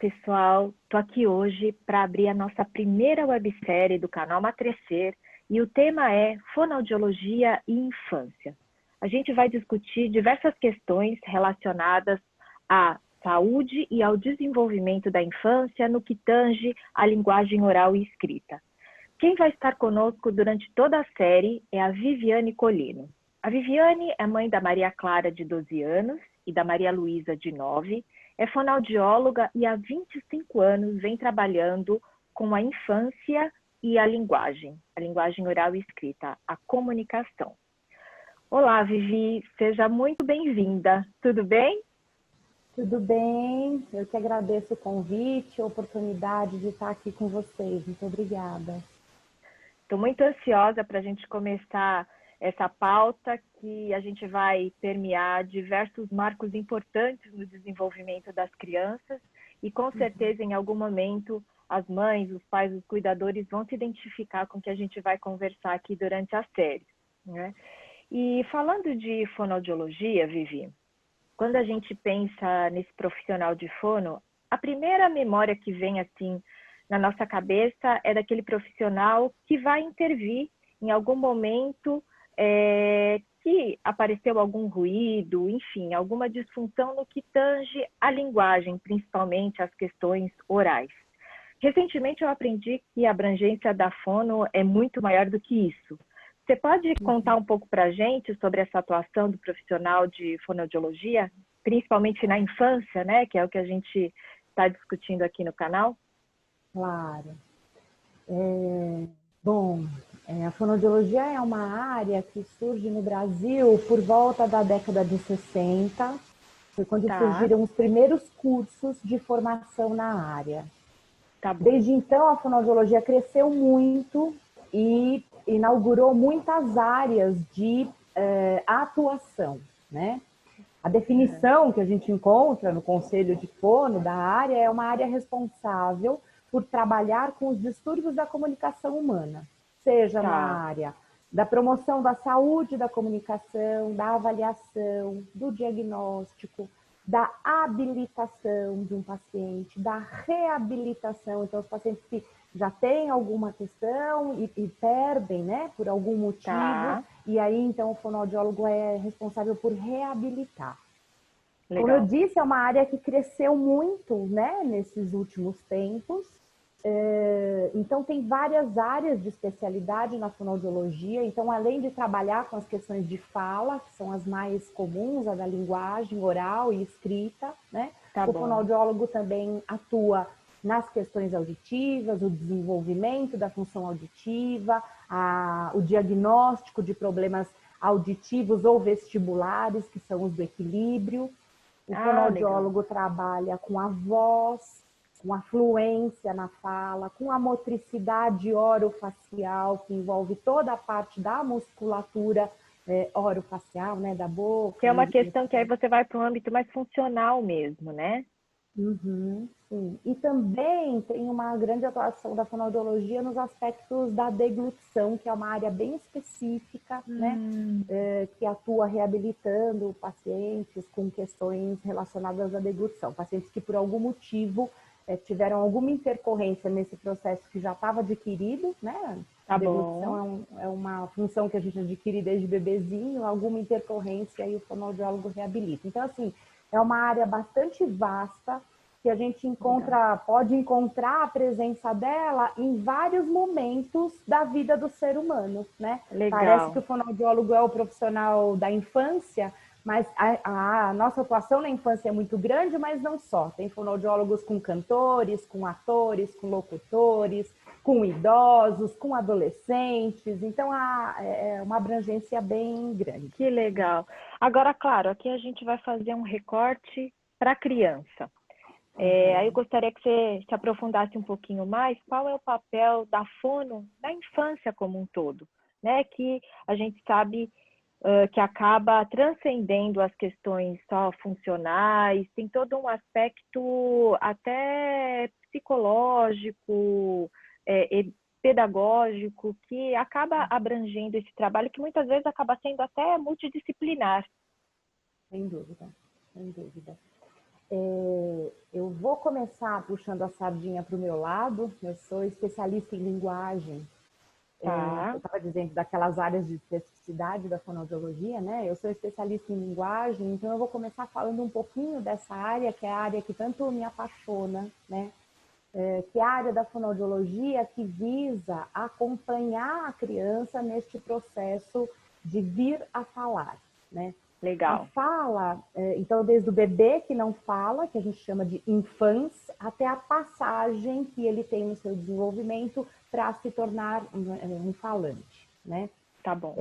pessoal, estou aqui hoje para abrir a nossa primeira websérie do canal Matrecer e o tema é Fonoaudiologia e Infância. A gente vai discutir diversas questões relacionadas à saúde e ao desenvolvimento da infância no que tange à linguagem oral e escrita. Quem vai estar conosco durante toda a série é a Viviane Colino. A Viviane é mãe da Maria Clara, de 12 anos, e da Maria Luísa, de 9, é fonoaudióloga e há 25 anos vem trabalhando com a infância e a linguagem oral e escrita, a comunicação. Olá, Vivi, seja muito bem-vinda, tudo bem? Tudo bem, eu que agradeço o convite, a oportunidade de estar aqui com vocês, muito obrigada. Estou muito ansiosa para a gente começar essa pauta que a gente vai permear diversos marcos importantes no desenvolvimento das crianças e com certeza em algum momento as mães, os pais, os cuidadores vão se identificar com o que a gente vai conversar aqui durante a série, né? E falando de fonoaudiologia, Vivi, quando a gente pensa nesse profissional de fono, a primeira memória que vem assim na nossa cabeça é daquele profissional que vai intervir em algum momento que apareceu algum ruído, enfim, alguma disfunção no que tange a linguagem, principalmente as questões orais. Recentemente eu aprendi que a abrangência da fono é muito maior do que isso. Você pode contar um pouco para a gente sobre essa atuação do profissional de fonoaudiologia, principalmente na infância, né, que é o que a gente está discutindo aqui no canal? Claro. A fonoaudiologia é uma área que surge no Brasil por volta da década de 60, foi quando surgiram os primeiros cursos de formação na área. Desde então, a fonoaudiologia cresceu muito e inaugurou muitas áreas de atuação, né? A definição que a gente encontra no Conselho de Fono da área é uma área responsável por trabalhar com os distúrbios da comunicação humana, seja na área da promoção da saúde da comunicação, da avaliação, do diagnóstico, da habilitação de um paciente, da reabilitação. Então, os pacientes que já têm alguma questão e perdem, né, por algum motivo, e aí, então, o fonoaudiólogo é responsável por reabilitar. Legal. Como eu disse, é uma área que cresceu muito, né, nesses últimos tempos. Então, tem várias áreas de especialidade na fonoaudiologia. Então, além de trabalhar com as questões de fala, que são as mais comuns, a da linguagem oral e escrita, né? O fonoaudiólogo também atua nas questões auditivas, o desenvolvimento da função auditiva, o diagnóstico de problemas auditivos ou vestibulares, que são os do equilíbrio. O fonoaudiólogo trabalha com a voz, com a fluência na fala, com a motricidade orofacial, que envolve toda a parte da musculatura orofacial, né, da boca. Que é uma questão que aí você vai para um âmbito mais funcional mesmo, né? Sim. E também tem uma grande atuação da fonoaudiologia nos aspectos da deglutição, que é uma área bem específica, né? Que atua reabilitando pacientes com questões relacionadas à deglutição. Pacientes que por algum motivo tiveram alguma intercorrência nesse processo que já estava adquirido, né? A deglutição é uma função que a gente adquire desde bebezinho, alguma intercorrência e o fonoaudiólogo reabilita. Então, assim, é uma área bastante vasta que a gente pode encontrar a presença dela em vários momentos da vida do ser humano, né? Parece que o fonoaudiólogo é o profissional da infância, mas a nossa atuação na infância é muito grande, mas não só. Tem fonoaudiólogos com cantores, com atores, com locutores, com idosos, com adolescentes. Então, é uma abrangência bem grande. Que legal. Agora, claro, aqui a gente vai fazer um recorte para a criança. Aí eu gostaria que você se aprofundasse um pouquinho mais. Qual é o papel da fono na infância como um todo, né? Que a gente sabe que acaba transcendendo as questões só funcionais, tem todo um aspecto até psicológico, pedagógico, que acaba abrangendo esse trabalho, que muitas vezes acaba sendo até multidisciplinar. Sem dúvida, sem dúvida. Eu vou começar puxando a sardinha para o meu lado. Eu sou especialista em linguagem. Tá. Eu estava dizendo daquelas áreas de especificidade da fonoaudiologia, né? Eu sou especialista em linguagem, então eu vou começar falando um pouquinho dessa área, que é a área que tanto me apaixona, né? Que é a área da fonoaudiologia que visa acompanhar a criança neste processo de vir a falar, né? A Legal. fala, então, desde o bebê que não fala, que a gente chama de infância, até a passagem que ele tem no seu desenvolvimento para se tornar um falante, né? Tá bom.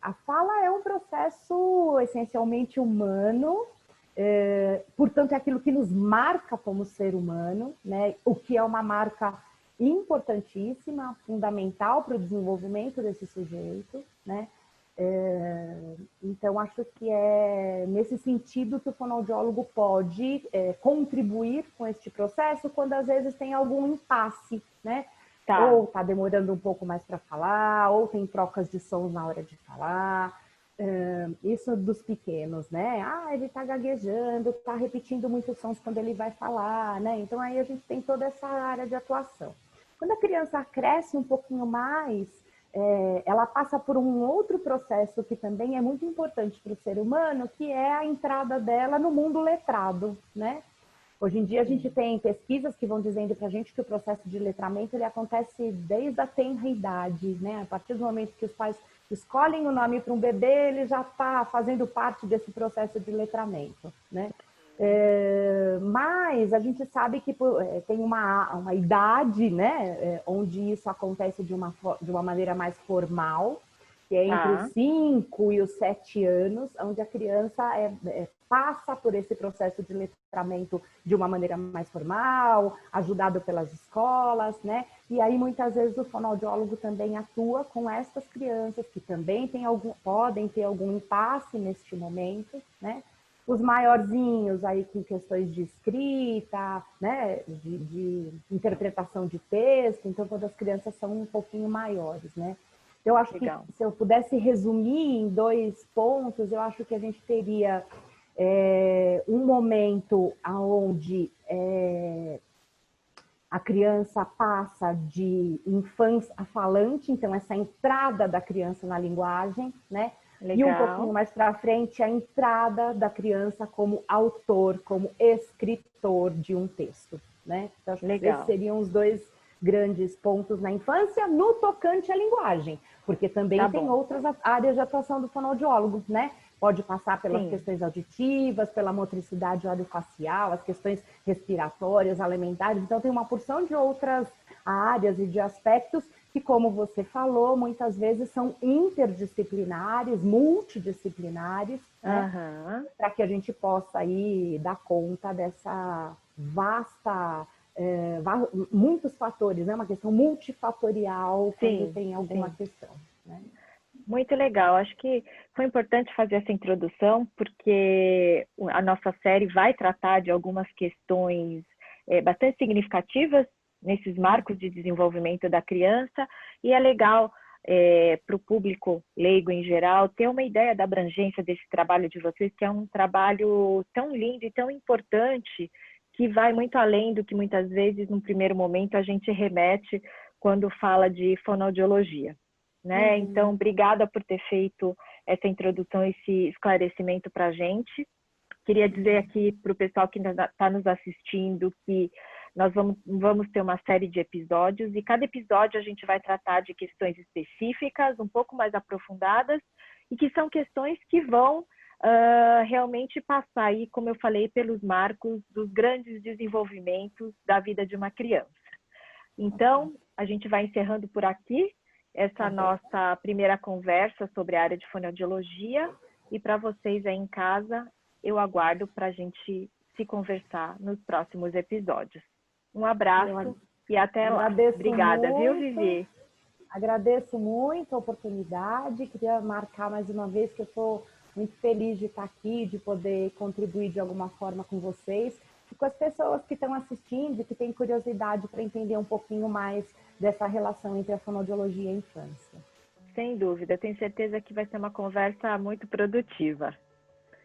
A fala é um processo essencialmente humano, portanto, é aquilo que nos marca como ser humano, né? O que é uma marca importantíssima, fundamental para o desenvolvimento desse sujeito, né? Então, acho que é nesse sentido que o fonoaudiólogo pode contribuir com este processo quando às vezes tem algum impasse, né? Tá. Ou está demorando um pouco mais para falar, ou tem trocas de sons na hora de falar. Isso dos pequenos, né? Ele está gaguejando, está repetindo muitos sons quando ele vai falar, né? Então, aí a gente tem toda essa área de atuação. Quando a criança cresce um pouquinho mais, ela passa por um outro processo que também é muito importante para o ser humano, que é a entrada dela no mundo letrado, né? Hoje em dia a gente tem pesquisas que vão dizendo para a gente que o processo de letramento ele acontece desde a tenra idade, né? A partir do momento que os pais escolhem o nome para um bebê, ele já está fazendo parte desse processo de letramento, né? Mas a gente sabe que tem uma idade, né, onde isso acontece de uma maneira mais formal, que é entre os 5 e os 7 anos, onde a criança passa por esse processo de letramento de uma maneira mais formal, ajudado pelas escolas, né? E aí muitas vezes o fonoaudiólogo também atua com essas crianças que também podem ter algum impasse neste momento, né? Os maiorzinhos aí com questões de escrita, né, de interpretação de texto, então quando as crianças são um pouquinho maiores, né. Eu acho que se eu pudesse resumir em 2 pontos, eu acho que a gente teria um momento onde a criança passa de infância a falante, então essa entrada da criança na linguagem, né? Legal. E um pouquinho mais para frente, a entrada da criança como autor, como escritor de um texto, né? Então, acho que esses seriam os 2 grandes pontos na infância, no tocante à linguagem, porque também tem outras áreas de atuação do fonoaudiólogo, né? Pode passar pelas questões auditivas, pela motricidade orofacial, as questões respiratórias, alimentares. Então, tem uma porção de outras áreas e de aspectos que, como você falou, muitas vezes são interdisciplinares, multidisciplinares, né? Para que a gente possa aí dar conta dessa vasta, muitos fatores, né? Uma questão multifatorial quando tem alguma questão, né? Muito legal. Acho que foi importante fazer essa introdução, porque a nossa série vai tratar de algumas questões bastante significativas nesses marcos de desenvolvimento da criança, e é legal para o público leigo em geral ter uma ideia da abrangência desse trabalho de vocês, que é um trabalho tão lindo e tão importante, que vai muito além do que muitas vezes, num primeiro momento, a gente remete quando fala de fonoaudiologia. Né? Então, obrigada por ter feito essa introdução, esse esclarecimento para a gente. Queria dizer aqui para o pessoal que está nos assistindo que nós vamos ter uma série de episódios, e cada episódio a gente vai tratar de questões específicas, um pouco mais aprofundadas, e que são questões que vão realmente passar aí, como eu falei, pelos marcos dos grandes desenvolvimentos da vida de uma criança. Então, a gente vai encerrando por aqui essa nossa primeira conversa sobre a área de fonoaudiologia, e para vocês aí em casa, eu aguardo para a gente se conversar nos próximos episódios. Um abraço e até lá. Obrigada, muito, viu, Vivi? Agradeço muito a oportunidade, queria marcar mais uma vez que eu estou muito feliz de estar aqui, de poder contribuir de alguma forma com vocês e com as pessoas que estão assistindo e que têm curiosidade para entender um pouquinho mais dessa relação entre a fonoaudiologia e a infância. Sem dúvida, tenho certeza que vai ser uma conversa muito produtiva.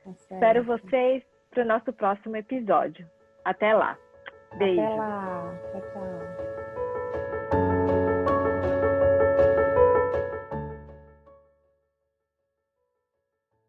Espero vocês para o nosso próximo episódio. Até lá. Beijo. Até lá. Tchau, tchau.